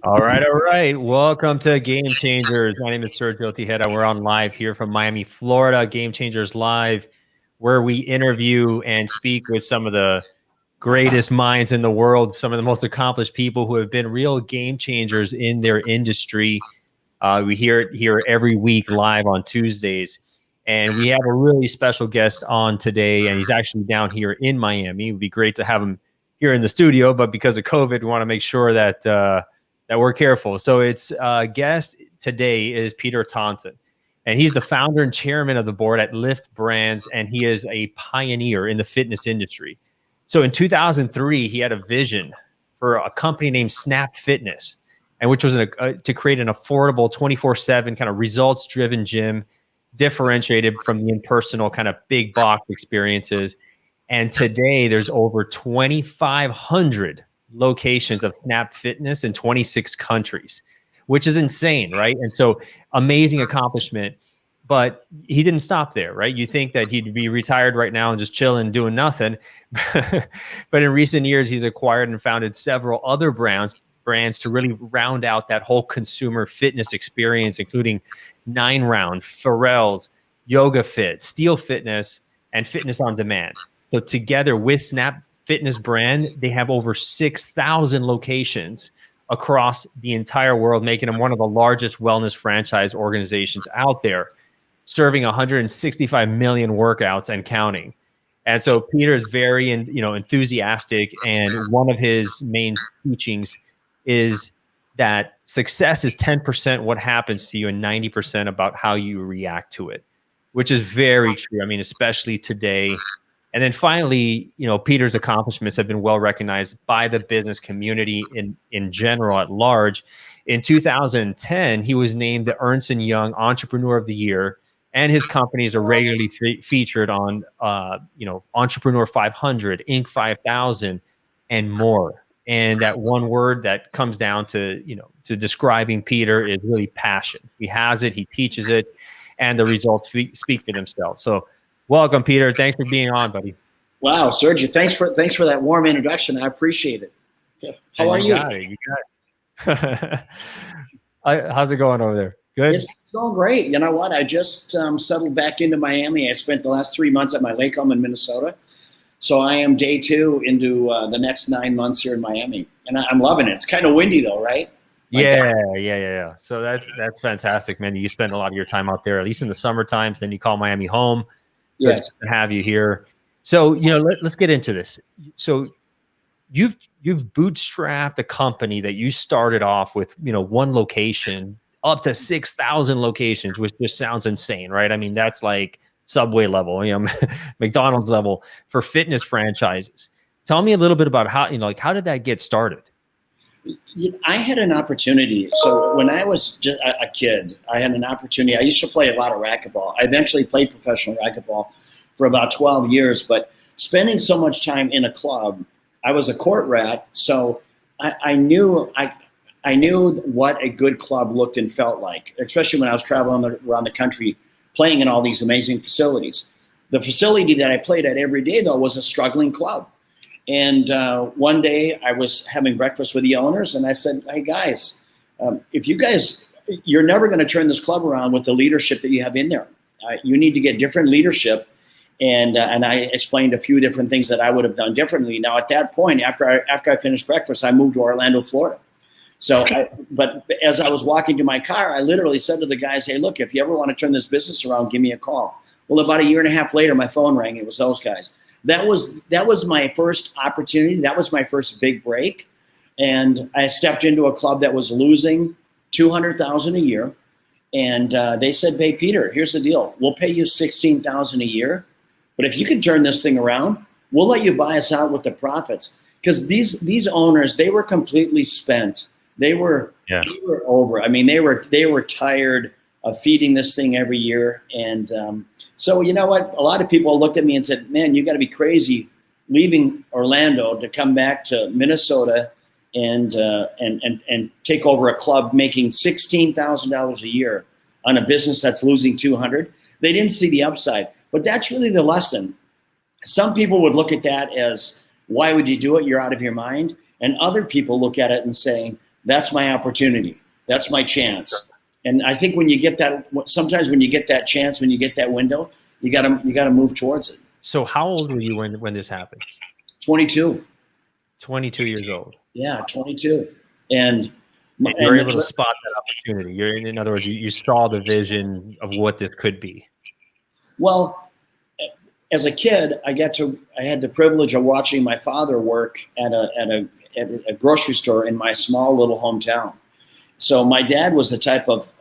All right, all right. Welcome to Game Changers. My name is Sergio Tejeda. We're on live here from Miami, Florida. Game Changers Live, where we interview and speak with some of the greatest minds in the world, some of the most accomplished people who have been real game changers in their industry. We hear it here every week live on Tuesdays. And we have a really special guest on today, and he's actually down here in Miami. It would be great to have him here in the studio, but because of COVID, we want to make sure that that we're careful. So it's guest today is Peter Taunton, and he's the founder and chairman of the board at Lift Brands, and he is a pioneer in the fitness industry. So in 2003, he had a vision for a company named Snap Fitness, and which was to create an affordable 24/7 kind of results-driven gym, differentiated from the impersonal kind of big box experiences. And today there's over 2,500 locations of Snap Fitness in 26 countries, which is insane, right? And so amazing accomplishment. But he didn't stop there, right? You think that he'd be retired right now and just chilling, doing nothing. But in recent years, he's acquired and founded several other brands to really round out that whole consumer fitness experience, including 9 Round, Pharrell's, Yoga Fit, Steel Fitness, and Fitness on Demand. So together with Snap Fitness brand, they have over 6,000 locations across the entire world, making them one of the largest wellness franchise organizations out there, serving 165 million workouts and counting. And so Peter is very enthusiastic, and one of his main teachings is that success is 10% what happens to you and 90% about how you react to it, which is very true. I mean, especially today. And then finally, Peter's accomplishments have been well recognized by the business community in general at large. In 2010, he was named the Ernst & Young Entrepreneur of the Year, and his companies are regularly featured on, Entrepreneur 500, Inc. 5000, and more. And that one word that comes down to, to describing Peter is really passion. He has it, he teaches it, and the results speak for themselves. So welcome, Peter. Thanks for being on, buddy. Wow, Sergio, thanks for that warm introduction. I appreciate it. How are you? You got it. How's it going over there? Good? It's going great. You know what? I just settled back into Miami. I spent the last 3 months at my lake home in Minnesota. So I am day 2 into the next 9 months here in Miami. And I'm loving it. It's kind of windy though, right? Yeah. So that's fantastic, man. You spend a lot of your time out there, at least in the summer times. Then you call Miami home. So yes. It's good to have you here. So, let's get into this. So you've bootstrapped a company that you started off with, one location up to 6,000 locations, which just sounds insane, right? I mean, that's like Subway level, McDonald's level for fitness franchises. Tell me a little bit about how, how did that get started? I had an opportunity. So when I was just a kid, I had an opportunity. I used to play a lot of racquetball. I eventually played professional racquetball for about 12 years, but spending so much time in a club, I was a court rat. So I knew what a good club looked and felt like, especially when I was traveling around the country, playing in all these amazing facilities. The facility that I played at every day, though, was a struggling club. And one day I was having breakfast with the owners, and I said, hey, guys, you're never going to turn this club around with the leadership that you have in there. You need to get different leadership. And I explained a few different things that I would have done differently. Now, at that point, after I finished breakfast, I moved to Orlando, Florida. But as I was walking to my car, I literally said to the guys, hey, look, if you ever want to turn this business around, give me a call. Well, about 1.5 years later, my phone rang. It was those guys. That was my first opportunity. That was my first big break. And I stepped into a club that was losing $200,000 a year. And they said, hey, Peter, here's the deal. We'll pay you $16,000 a year. But if you can turn this thing around, we'll let you buy us out with the profits. Because these owners, they were completely spent. They were over. I mean, they were tired of feeding this thing every year. And so you know what? A lot of people looked at me and said, man, you got to be crazy leaving Orlando to come back to Minnesota and take over a club making $16,000 a year on a business that's losing $200,000. They didn't see the upside. But that's really the lesson. Some people would look at that as, why would you do it? You're out of your mind. And other people look at it and saying, That's my opportunity. That's my chance. And I think when you get that, sometimes when you get that chance, when you get that window, you gotta move towards it. So how old were you when this happened? 22. 22 years old. Yeah, 22. And you were able to spot that opportunity. In other words, you saw the vision of what this could be. Well, as a kid, I had the privilege of watching my father work at a grocery store in my small little hometown. So my dad was the type of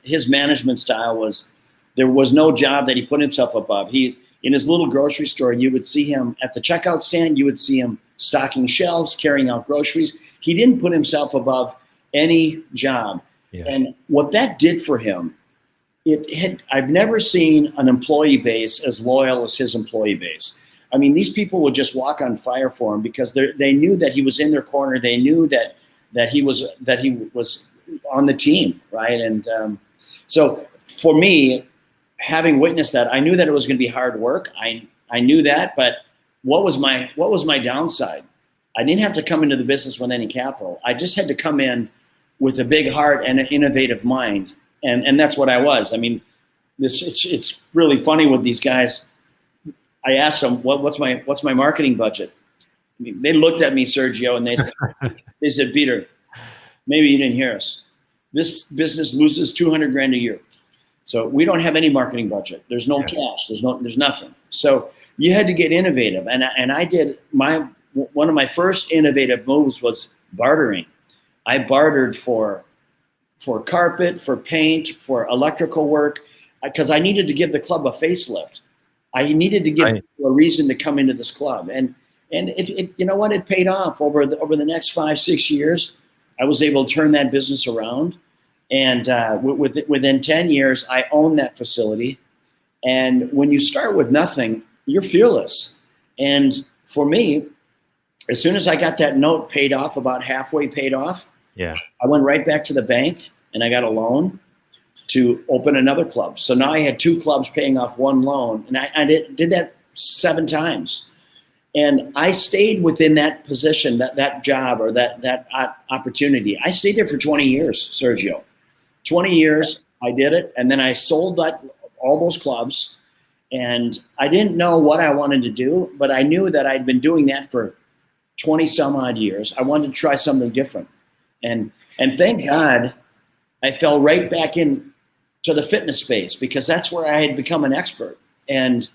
his management style was, there was no job that he put himself above. In his little grocery store, you would see him at the checkout stand, you would see him stocking shelves, carrying out groceries. He didn't put himself above any job. Yeah. And what that did for him, I've never seen an employee base as loyal as his employee base. I mean, these people would just walk on fire for him because they knew that he was in their corner. They knew that he was on the team, right? And so for me, having witnessed that, I knew that it was going to be hard work. I knew that, but what was my downside? I didn't have to come into the business with any capital. I just had to come in with a big heart and an innovative mind. And that's what I was. I mean, it's really funny with these guys. I asked them, what's my marketing budget? I mean, they looked at me, Sergio, and they said, Peter, maybe you didn't hear us. This business loses $200,000 a year. So we don't have any marketing budget. There's no cash. There's nothing. So you had to get innovative. And I did one of my first innovative moves was bartering. I bartered for carpet, for paint, for electrical work, because I needed to give the club a facelift. I needed to give people a reason to come into this club. And it you know what? It paid off over the next 5-6 years. I was able to turn that business around. And within 10 years, I owned that facility. And when you start with nothing, you're fearless. And for me, as soon as I got that note paid off, about halfway paid off, I went right back to the bank and I got a loan to open another club. So now I had 2 clubs paying off 1 loan. And I did that 7 times. And I stayed within that position, that job or that opportunity. I stayed there for 20 years, Sergio. 20 years, I did it. And then I sold all those clubs. And I didn't know what I wanted to do, but I knew that I'd been doing that for 20 some odd years. I wanted to try something different. And thank God I fell right back in to the fitness space because that's where I had become an expert. And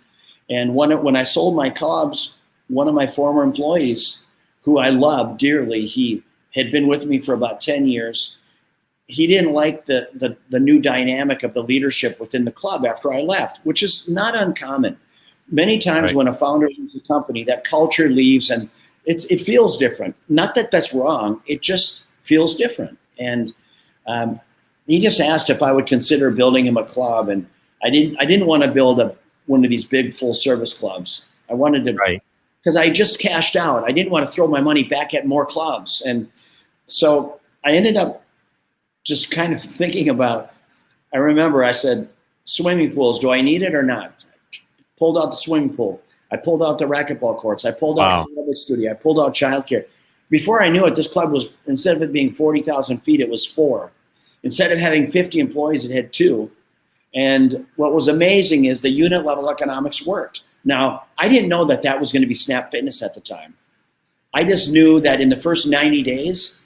when I sold my clubs, one of my former employees, who I loved dearly, he had been with me for about 10 years. He didn't like the new dynamic of the leadership within the club after I left, which is not uncommon. Many times when a founder leaves a company, that culture leaves and it feels different. Not that that's wrong. It just feels different. And he just asked if I would consider building him a club. And I didn't want to build one of these big full service clubs. I wanted to, because I just cashed out. I didn't want to throw my money back at more clubs. And so I ended up just kind of thinking about, I remember I said, swimming pools, do I need it or not? Pulled out the swimming pool. I pulled out the racquetball courts. I pulled out the aerobic studio. I pulled out childcare. Before I knew it, this club was, instead of it being 40,000 feet, it was 4. Instead of having 50 employees, it had 2. And what was amazing is the unit level economics worked. Now, I didn't know that was going to be Snap Fitness at the time. I just knew that in the first 90 days,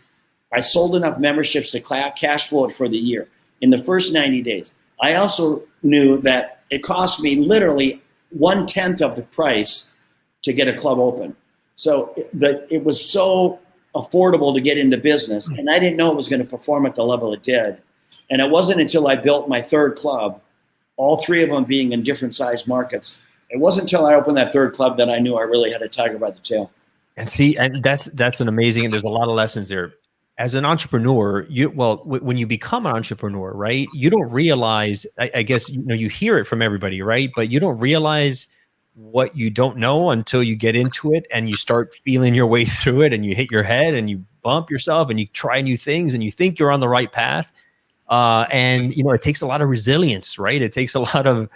I sold enough memberships to cash flow it for the year. In the first 90 days. I also knew that it cost me literally 1/10 of the price to get a club open. So it was so affordable to get into business, and I didn't know it was going to perform at the level it did. And it wasn't until I built my 3rd club, all 3 of them being in different size markets. It wasn't until I opened that 3rd club that I knew I really had a tiger by the tail. And see, and that's an amazing, and there's a lot of lessons there. As an entrepreneur, when you become an entrepreneur, right, you don't realize, I guess, you hear it from everybody, right? But you don't realize what you don't know until you get into it and you start feeling your way through it and you hit your head and you bump yourself and you try new things and you think you're on the right path. And, it takes a lot of resilience, right? It takes a lot of,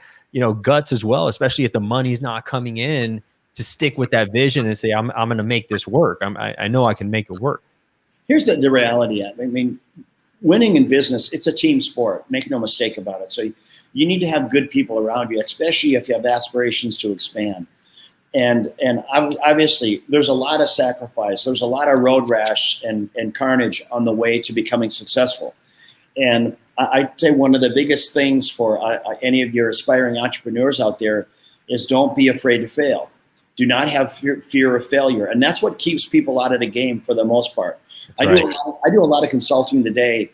guts as well, especially if the money's not coming in, to stick with that vision and say, I'm going to make this work. I know I can make it work. here's the reality. I mean, winning in business, it's a team sport. Make no mistake about it. So you need to have good people around you, especially if you have aspirations to expand. And obviously, there's a lot of sacrifice. There's a lot of road rash and carnage on the way to becoming successful. And I'd say one of the biggest things for any of your aspiring entrepreneurs out there is don't be afraid to fail. Do not have fear of failure. And that's what keeps people out of the game for the most part. I do a lot of consulting today,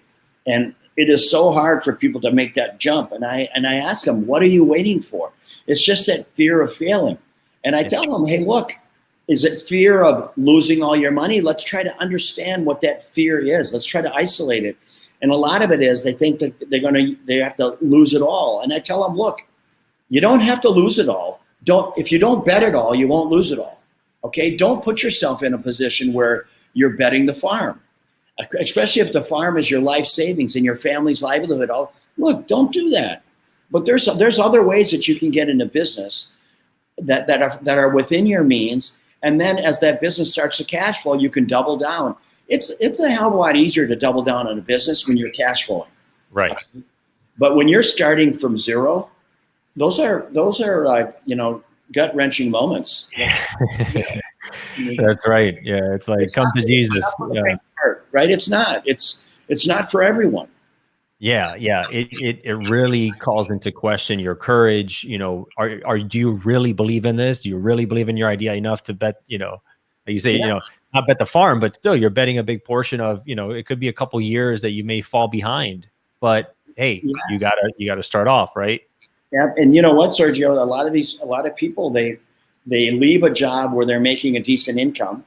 and it is so hard for people to make that jump. And I ask them, what are you waiting for? It's just that fear of failing. And I tell them, hey, look, is it fear of losing all your money? Let's try to understand what that fear is. Let's try to isolate it. And a lot of it is they think that they have to lose it all. And I tell them, look, you don't have to lose it all. If you don't bet it all, you won't lose it all. Okay? Don't put yourself in a position where you're betting the farm, especially if the farm is your life savings and your family's livelihood. Look, don't do that. But there's other ways that you can get into business that are within your means, and then as that business starts to cash flow, you can double down. It's a hell of a lot easier to double down on a business when you're cash flowing. Right. But when you're starting from zero, those are gut wrenching moments. That's right. Yeah, it's like come to Jesus. Yeah. Right? It's not for everyone. Yeah. It really calls into question your courage. Do you really believe in this? Do you really believe in your idea enough to bet, like you say, not bet the farm, but still you're betting a big portion of, it could be a couple years that you may fall behind, but hey, you gotta start off, right? Yeah. And you know what, Sergio, a lot of people, they leave a job where they're making a decent income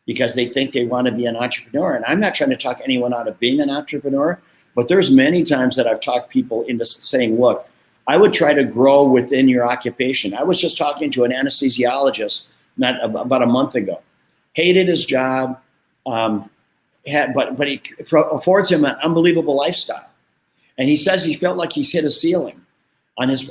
because they think they want to be an entrepreneur. And I'm not trying to talk anyone out of being an entrepreneur, but there's many times that I've talked people into saying, look, I would try to grow within your occupation. I was just talking to an anesthesiologist about a month ago. Hated his job, but it affords him an unbelievable lifestyle. And he says he felt like he's hit a ceiling on his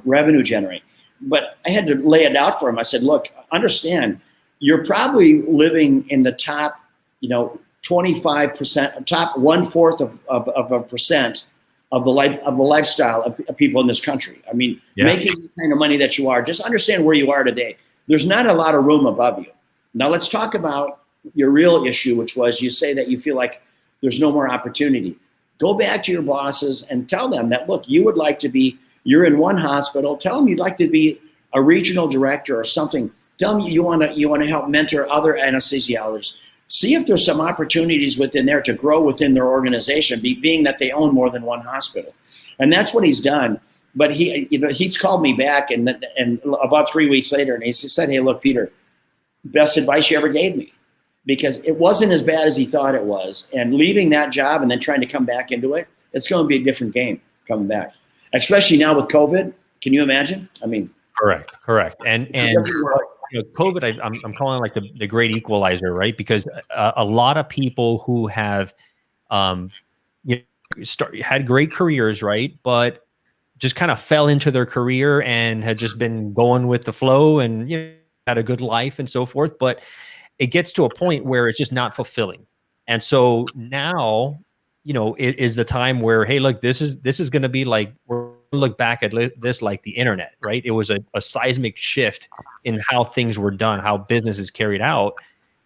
revenue generating. But I had to lay it out for him. I said, look, understand, you're probably living in the top, 25%, top 1/4 of a percent of the lifestyle of people in this country. I mean, making the kind of money that you are, just understand where you are today. There's not a lot of room above you. Now let's talk about your real issue, which was you say that you feel like there's no more opportunity. Go back to your bosses and tell them that, look, you're in one hospital. Tell them you'd like to be a regional director or something. Tell them you want to help mentor other anesthesiologists. See if there's some opportunities within there to grow within their organization, being that they own more than one hospital. And that's what he's done. But he's called me back and about 3 weeks later, and he said, hey, look, Peter, best advice you ever gave me, because it wasn't as bad as he thought it was. And leaving that job and then trying to come back into it, it's going to be a different game coming back, especially now with COVID. Can you imagine? I mean, correct. And COVID, I'm calling it like the great equalizer, right? Because a lot of people who have had great careers, right, but just kind of fell into their career and had just been going with the flow and had a good life and so forth, but it gets to a point where it's just not fulfilling. And so now, it is the time where, hey, look, this is going to be like, we're going to look back at this like the internet, right? It was a seismic shift in how things were done, how business is carried out.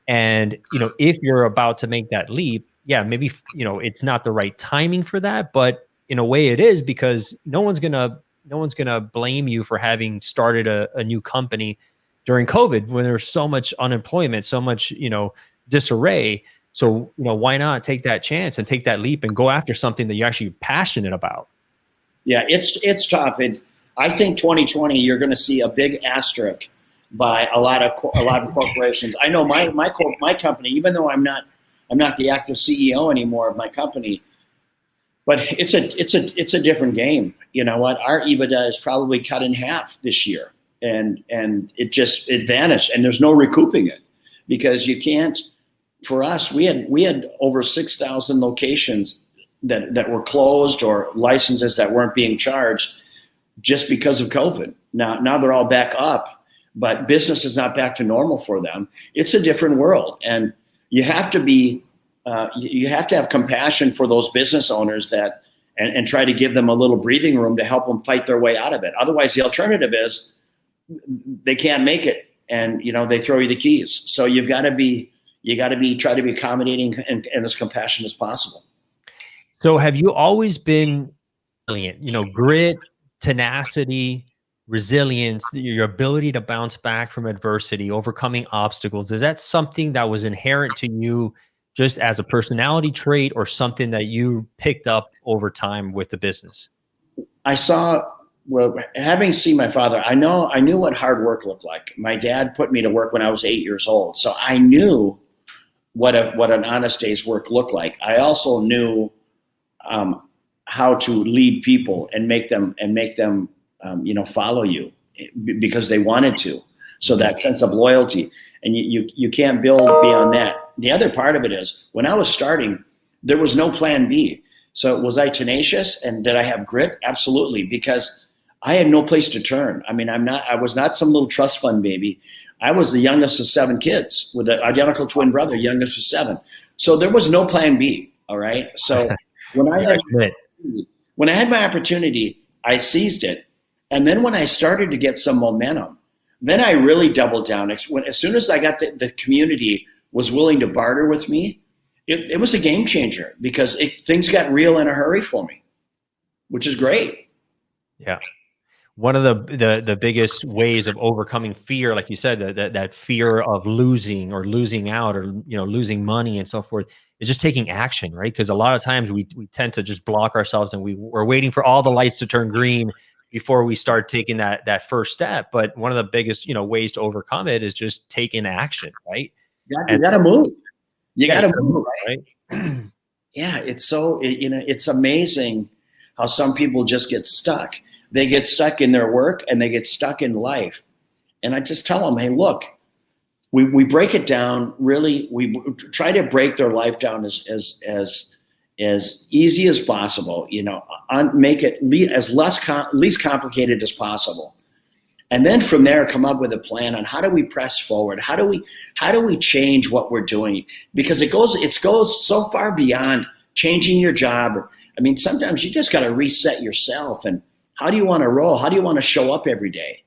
And, if you're about to make that leap, maybe, it's not the right timing for that, but in a way it is, because no one's going to blame you for having started a new company during COVID when there's so much unemployment, so much, disarray. So, why not take that chance and take that leap and go after something that you're actually passionate about? Yeah, it's tough. I think 2020, you're going to see a big asterisk by a lot of corporations. I know my company, even though I'm not the active CEO anymore of my company, but it's a different game. You know what? Our EBITDA is probably cut in half this year, and it vanished, and there's no recouping it, because you can't. For us, we had over 6,000 locations that were closed or licenses that weren't being charged just because of COVID. Now they're all back up, but business is not back to normal for them. It's a different world, and you have to be, you have to have compassion for those business owners that, and try to give them a little breathing room to help them fight their way out of it. Otherwise, the alternative is they can't make it, and they throw you the keys. So you've got to be, try to be accommodating and as compassionate as possible. So have you always been brilliant? Grit, tenacity, resilience, your ability to bounce back from adversity, overcoming obstacles. Is that something that was inherent to you just as a personality trait, or something that you picked up over time with the business? Having seen my father, I knew what hard work looked like. My dad put me to work when I was 8 years old. So I knew what an honest day's work looked like. I also knew how to lead people and make them follow you because they wanted to. So that sense of loyalty, and you can't build beyond that. The other part of it is, when I was starting, there was no plan B. So was I tenacious, and did I have grit? Absolutely, because I had no place to turn. I mean, I was not some little trust fund baby. I was the youngest of 7 kids with an identical twin brother, youngest of 7. So there was no plan B. All right. So when I had my opportunity, I seized it. And then when I started to get some momentum, then I really doubled down. As soon as I got the community was willing to barter with me, it was a game changer, because things got real in a hurry for me, which is great. Yeah. One of the biggest ways of overcoming fear, like you said, that fear of losing or losing out, or losing money and so forth, is just taking action, right? Because a lot of times we tend to just block ourselves, and we're waiting for all the lights to turn green before we start taking that first step. But one of the biggest ways to overcome it is just taking action, right? You got to move. You got to move, right? Yeah, it's amazing how some people just get stuck. They get stuck in their work, and they get stuck in life. And I just tell them, hey, look, we break it down. Really, we try to break their life down as easy as possible. Make it least complicated as possible. And then from there, come up with a plan on how do we press forward? How do we change what we're doing? Because it goes so far beyond changing your job. I mean, sometimes you just got to reset yourself. And how do you want to roll? How do you want to show up every day?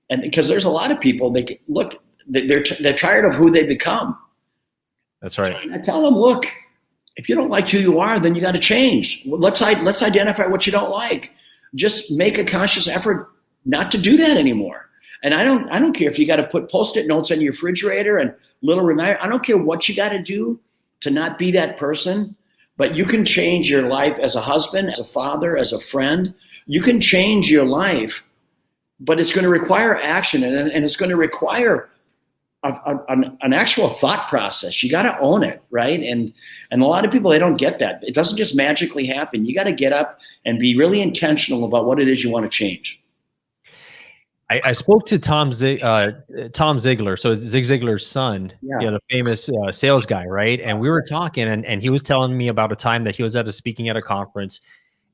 And because there's a lot of people, they're tired of who they become. That's right. So I tell them, look, if you don't like who you are, then you got to change. Let's identify what you don't like. Just make a conscious effort not to do that anymore. And I don't care if you got to put Post-it notes on your refrigerator and little reminder. I don't care what you got to do to not be that person, but you can change your life as a husband, as a father, as a friend. You can change your life, but it's going to require action, and it's going to require an actual thought process. You got to own it, right? And a lot of people, they don't get that. It doesn't just magically happen. You got to get up and be really intentional about what it is you want to change. I spoke to Tom Ziegler, so Zig Ziglar's son, yeah. The famous sales guy, right? And we were talking, and he was telling me about a time that he was speaking at a conference,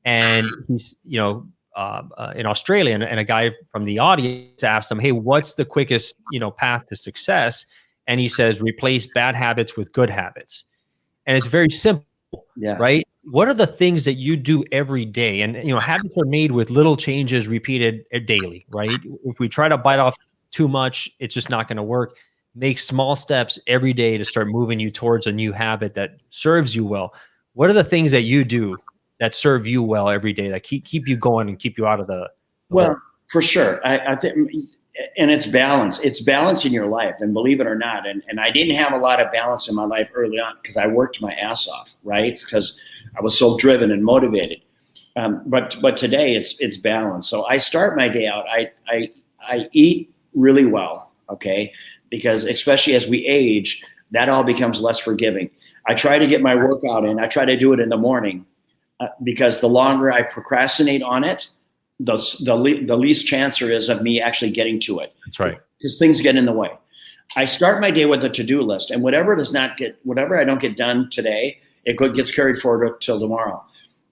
and he's in Australia, and a guy from the audience asked him, "Hey, what's the quickest path to success?" And he says, "Replace bad habits with good habits." And it's very simple, right? What are the things that you do every day? And habits are made with little changes repeated daily, right? If we try to bite off too much, it's just not going to work. Make small steps every day to start moving you towards a new habit that serves you well. What are the things that you do that serve you well every day, that keep you going and keep you out of the hole? For sure. I think, and it's balance. It's balance in your life, and believe it or not. And I didn't have a lot of balance in my life early on because I worked my ass off, right? Because I was so driven and motivated. But today it's balance. So I start my day out. I eat really well, okay? Because especially as we age, that all becomes less forgiving. I try to get my workout in. I try to do it in the morning because the longer I procrastinate on it, the least chance there is of me actually getting to it. That's right. Because things get in the way. I start my day with a to-do list, and whatever I don't get done today, it gets carried forward till tomorrow.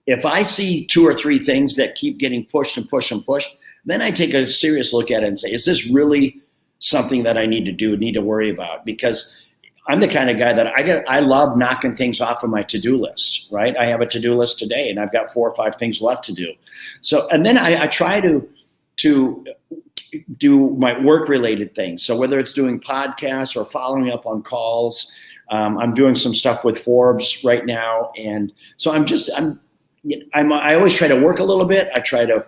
If I see 2 or 3 things that keep getting pushed and pushed and pushed, then I take a serious look at it and say, is this really something that I need to worry about? Because I'm the kind of guy that I love knocking things off of my to-do list, right? I have a to-do list today and I've got 4 or 5 things left to do. So, and then I try to do my work-related things. So whether it's doing podcasts or following up on calls, I'm doing some stuff with Forbes right now. And so I always try to work a little bit. I try to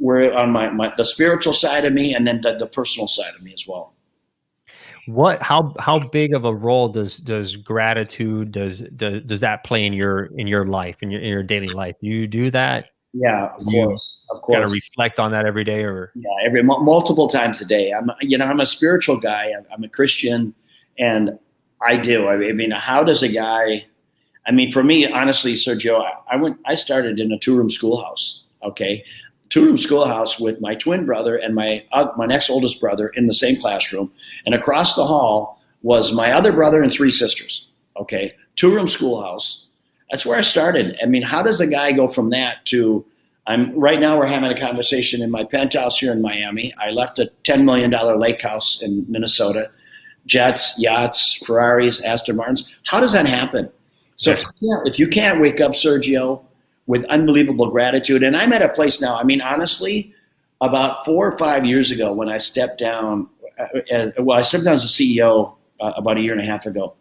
work on the spiritual side of me and then the personal side of me as well. How big of a role does gratitude does that play in your life, in your daily life? You do that? Yeah, of course. Got to reflect on that every day, or multiple times a day. I'm a spiritual guy. I'm a Christian, and I do. I mean, how does a guy? I mean, for me, honestly, Sergio, I started in a 2-room schoolhouse. Okay, 2-room schoolhouse with my twin brother and my next oldest brother in the same classroom, and across the hall was my other brother and 3 sisters. Okay, 2-room schoolhouse. That's where I started. I mean, how does a guy go from that to right now we're having a conversation in my penthouse here in Miami. I left a $10 million lake house in Minnesota, jets, yachts, Ferraris, Aston Martins. How does that happen? So if you can't wake up, Sergio, with unbelievable gratitude, and I'm at a place now, I mean, honestly, about 4 or 5 years ago when I stepped down, I stepped down as a CEO about 1.5 years ago,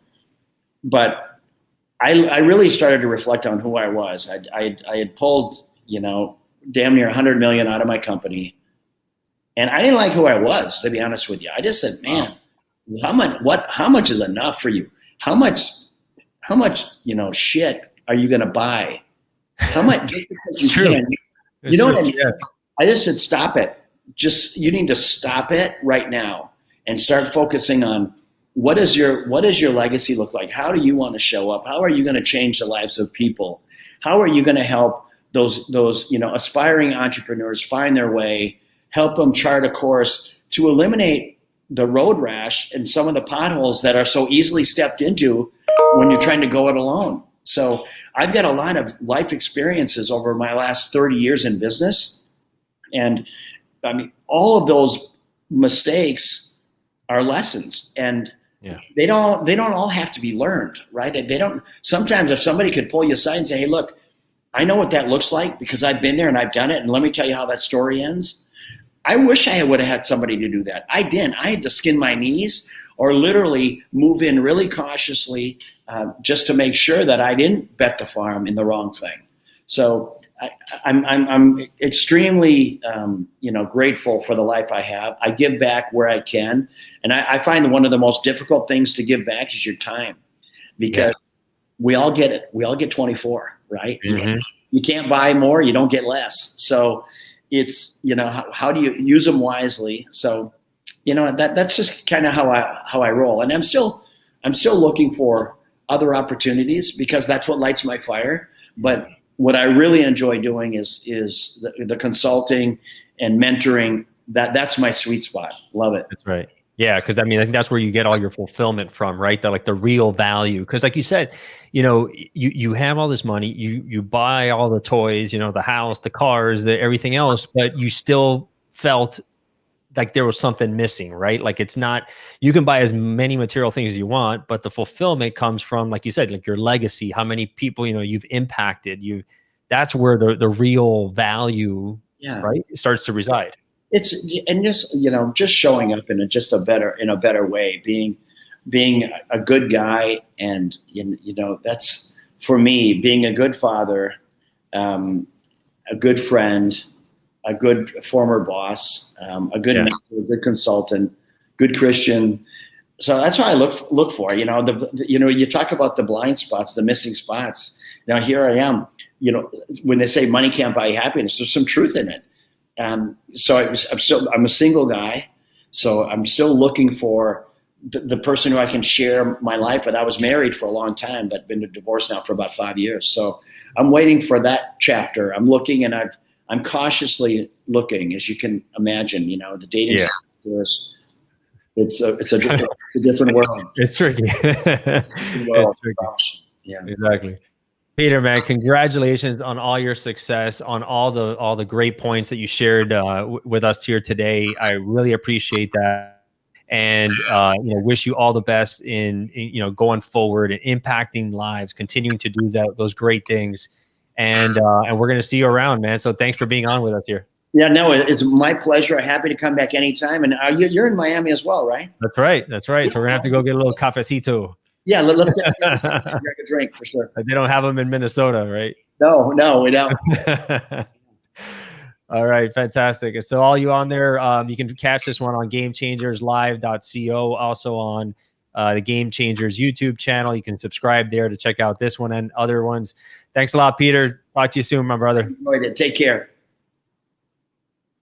but I really started to reflect on who I was. I had pulled, damn near 100 million out of my company, and I didn't like who I was, to be honest with you. I just said, man, how much is enough for you? How much, shit are you going to buy? How much? Just you can, you know what I mean? Yeah. I just said, stop it. You need to stop it right now and start focusing on what does your legacy look like? How do you want to show up? How are you going to change the lives of people? How are you going to help those aspiring entrepreneurs find their way, help them chart a course to eliminate the road rash and some of the potholes that are so easily stepped into when you're trying to go it alone. So I've got a lot of life experiences over my last 30 years in business. And I mean, all of those mistakes are lessons, and they don't all have to be learned, right? They don't. Sometimes if somebody could pull you aside and say, hey, look, I know what that looks like because I've been there and I've done it. And let me tell you how that story ends. I wish I would have had somebody to do that. I didn't. I had to skin my knees or literally move in really cautiously just to make sure that I didn't bet the farm in the wrong thing. So I'm extremely grateful for the life I have. I give back where I can, and I find one of the most difficult things to give back is your time, because we all get it. We all get 24, right? Mm-hmm. You can't buy more, you don't get less. So it's how do you use them wisely? So that's just kind of how I roll, and I'm still looking for other opportunities because that's what lights my fire. But what I really enjoy doing is the consulting and mentoring. That's my sweet spot. Love it. That's right. Yeah, because I think that's where you get all your fulfillment from, right? The real value. Because like you said, you have all this money, you buy all the toys, the house, the cars, everything else, but you still felt like there was something missing, right? Like it's not, you can buy as many material things as you want, but the fulfillment comes from, like you said, like your legacy, how many people, you've impacted that's where the real value, right, starts to reside. And just showing up in a better way, being a good guy. And, that's for me, being a good father, a good friend, a good former boss, a good mentor, a good consultant, good Christian. So that's what I look for. You talk about the blind spots, the missing spots. Now here I am. When they say money can't buy happiness, there's some truth in it. So I'm a single guy, so I'm still looking for the person who I can share my life with. I was married for a long time, but been divorced now for about 5 years. So I'm waiting for that chapter. I'm looking, and I'm cautiously looking, as you can imagine. The dating is it's a different world. It's tricky. It's tricky. Yeah, exactly. Peter, man, congratulations on all your success, on all the great points that you shared with us here today. I really appreciate that. and wish you all the best in going forward and impacting lives, continuing to do those great things, and we're gonna see you around, man. So thanks for being on with us here. Yeah, no, it's my pleasure. Happy to come back anytime. And you're in Miami as well, right? That's right. That's right. So we're gonna have to go get a little cafecito. Yeah, let's get a drink for sure. They don't have them in Minnesota, right? No, we don't. All right, fantastic. And so all you on there, you can catch this one on gamechangerslive.co, also on the Game Changers YouTube channel. You can subscribe there to check out this one and other ones. Thanks a lot, Peter. Talk to you soon, my brother. Enjoyed it. Take care.